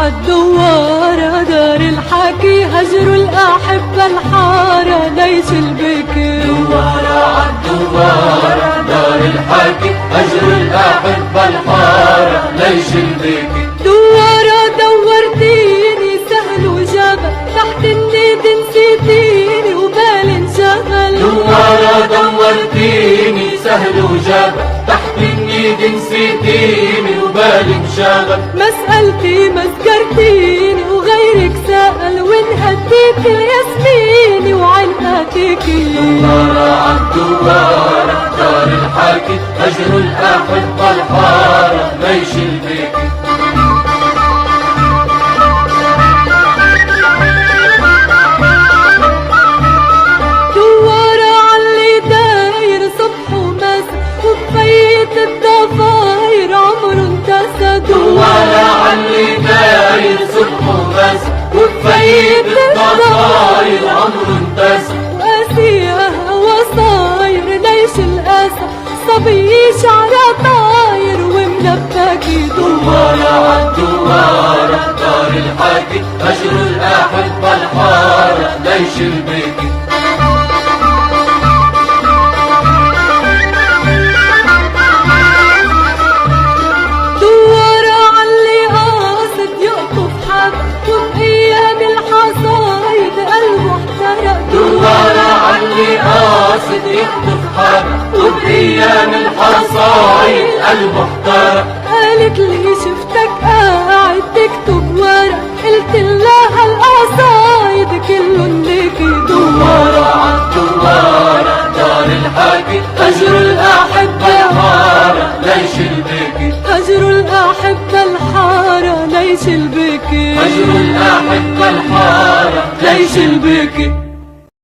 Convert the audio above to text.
عالدوارة دار الحكي هجروا الأحبة الحارة ليش البكي. دوارة عالدوارة دار الحكي هجروا الأحبة الحارة ليش البكي. دوارة دورتيني سهل وجبل تحت النيد نسيتيني وبالي انشغل. دوارة دورتيني سهل وجبل تحت النيد نسيتيني وبالي انشغل. مسألتي مسكرتيني وغيرك سأل وانهديت الياسميني وعنقاتيكي. دوارة عالدوارة دار الحكي هجروا الأحبة الحارة ليش البكي. دوارة عاللي داير صبح ومسا وبفيت الضفاير عمره انتسى. دوارة عاللي داير صبح ومسا وبفيت الضفاير عمره انتسى. وقاسيها وصاير ليش الأسى صبي شعره طاير وملبكي. دوارة عالدوارة دار الحكي هجروا الأحبة الحارة ليش البكي. دوارة عاللي قاصد يقطف حب وبأيام الحصايد قلبه احترق. دوارة عاللي قاصد يخطف حدا وبأيام الحصايد قلبه احترق. قالت لي شفتك قاعد تكتب ورق قلت لها القصايد كلن ليكي. دوارة عالدوارة دار الحكي هجروا الأحبة الحارة ليش البكي. هجروا الأحبة الحارة ليش البكي. هجروا الأحبة الحارة ليش البكي.